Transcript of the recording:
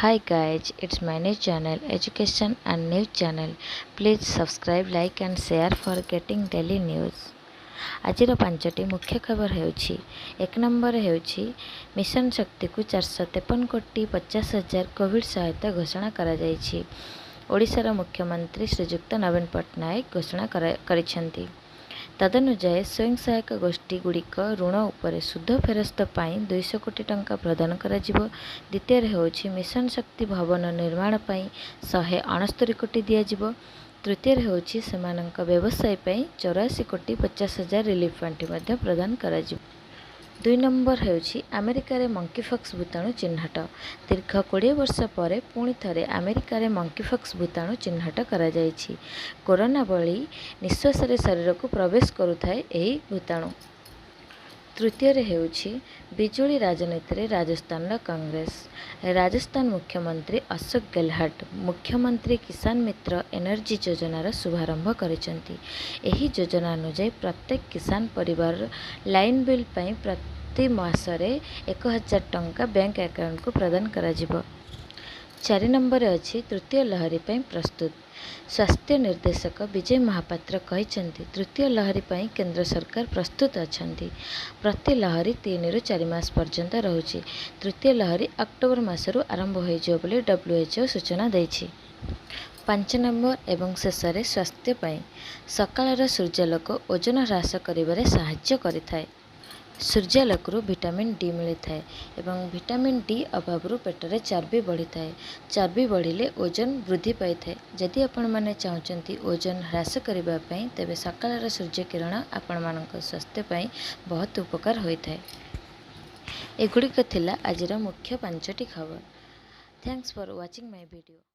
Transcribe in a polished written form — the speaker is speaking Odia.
Hi guys, it's my new channel, Education and News channel. Please subscribe, like and share for getting daily news. ଆଜିର ପାଞ୍ଚଟି ମୁଖ୍ୟ ଖବର ହେଉଛି ଏକ ନମ୍ବର ହେଉଛି ମିଶନ ଶକ୍ତିକୁ 453 କୋଟି 50 ହଜାର କୋଭିଡ୍ ସହାୟତା ଘୋଷଣା କରାଯାଇଛି। ଓଡ଼ିଶାର ମୁଖ୍ୟମନ୍ତ୍ରୀ ଶ୍ରୀଯୁକ୍ତ ନବୀନ ପଟ୍ଟନାୟକ ଘୋଷଣା କରିଛନ୍ତି। ତଦନୁଯାୟୀ ସ୍ୱୟଂ ସହାୟକ ଗୋଷ୍ଠୀଗୁଡ଼ିକ ଋଣ ଉପରେ ସୁଧ ଫେରସ୍ତ ପାଇଁ 200 କୋଟି ଟଙ୍କା ପ୍ରଦାନ କରାଯିବ। ଦ୍ୱିତୀୟରେ ହେଉଛି ମିଶନ ଶକ୍ତି ଭବନ ନିର୍ମାଣ ପାଇଁ 169 କୋଟି ଦିଆଯିବ। ତୃତୀୟରେ ହେଉଛି ସେମାନଙ୍କ ବ୍ୟବସାୟ ପାଇଁ 84 କୋଟି 50 ହଜାର ରିଲିଫ୍ ପାଣ୍ଠି ମଧ୍ୟ ପ୍ରଦାନ କରାଯିବ। 2 ନମ୍ବର ହେଉଛି ଆମେରିକାରେ ମଙ୍କିପକ୍ସ ଭୂତାଣୁ ଚିହ୍ନଟ। ଦୀର୍ଘ 20 ବର୍ଷ ପରେ ପୁଣି ଥରେ ଆମେରିକାରେ ମଙ୍କିପକ୍ସ ଭୂତାଣୁ ଚିହ୍ନଟ କରାଯାଇଛି। କରୋନା ଭଳି ନିଶ୍ୱାସରେ ଶରୀରକୁ ପ୍ରବେଶ କରୁଥାଏ ଏହି ଭୂତାଣୁ। ତୃତୀୟରେ ହେଉଛି ବିଜୁଳି ରାଜନୀତିରେ ରାଜସ୍ଥାନର କଂଗ୍ରେସ। ରାଜସ୍ଥାନ ମୁଖ୍ୟମନ୍ତ୍ରୀ ଅଶୋକ ଗେହଲଟ ମୁଖ୍ୟମନ୍ତ୍ରୀ କିଷାନ ମିତ୍ର ଏନର୍ଜି ଯୋଜନାର ଶୁଭାରମ୍ଭ କରିଛନ୍ତି। ଏହି ଯୋଜନା ଅନୁଯାୟୀ ପ୍ରତ୍ୟେକ କିଷାନ ପରିବାର ଲାଇନ୍ ବିଲ୍ ପାଇଁ ପ୍ରତି ମାସରେ 1000 ଟଙ୍କା ବ୍ୟାଙ୍କ ଆକାଉଣ୍ଟକୁ ପ୍ରଦାନ କରାଯିବ। 4 ନମ୍ବରରେ ଅଛି ତୃତୀୟ ଲହରୀ ପାଇଁ ପ୍ରସ୍ତୁତ। ସ୍ୱାସ୍ଥ୍ୟ ନିର୍ଦ୍ଦେଶକ ବିଜୟ ମହାପାତ୍ର କହିଛନ୍ତି, ତୃତୀୟ ଲହରୀ ପାଇଁ କେନ୍ଦ୍ର ସରକାର ପ୍ରସ୍ତୁତ ଅଛନ୍ତି। ପ୍ରତି ଲହରୀ 3ରୁ 4 ମାସ ପର୍ଯ୍ୟନ୍ତ ରହୁଛି। ତୃତୀୟ ଲହରୀ ଅକ୍ଟୋବର ମାସରୁ ଆରମ୍ଭ ହୋଇଯିବ ବୋଲି WHO ସୂଚନା ଦେଇଛି। 5 ନମ୍ବର ଏବଂ ଶେଷରେ ସ୍ୱାସ୍ଥ୍ୟ ପାଇଁ ସକାଳର ସୂର୍ଯ୍ୟାଲୋକ ଓଜନ ହ୍ରାସ କରିବାରେ ସାହାଯ୍ୟ କରିଥାଏ। ସୂର୍ଯ୍ୟାଲୋକରୁ ଭିଟାମିନ୍ ଡି ମିଳିଥାଏ ଏବଂ ଭିଟାମିନ୍ ଡି ଅଭାବରୁ ପେଟରେ ଚର୍ବି ବଢ଼ିଥାଏ। ଚର୍ବି ବଢ଼ିଲେ ଓଜନ ବୃଦ୍ଧି ପାଇଥାଏ। ଯଦି ଆପଣମାନେ ଚାହୁଁଛନ୍ତି ଓଜନ ହ୍ରାସ କରିବା ପାଇଁ, ତେବେ ସକାଳର ସୂର୍ଯ୍ୟକିରଣ ଆପଣମାନଙ୍କ ସ୍ୱାସ୍ଥ୍ୟ ପାଇଁ ବହୁତ ଉପକାର ହୋଇଥାଏ। ଏଗୁଡ଼ିକ ଥିଲା ଆଜିର ମୁଖ୍ୟ 5ଟି ଖବର। Thanks for watching my video.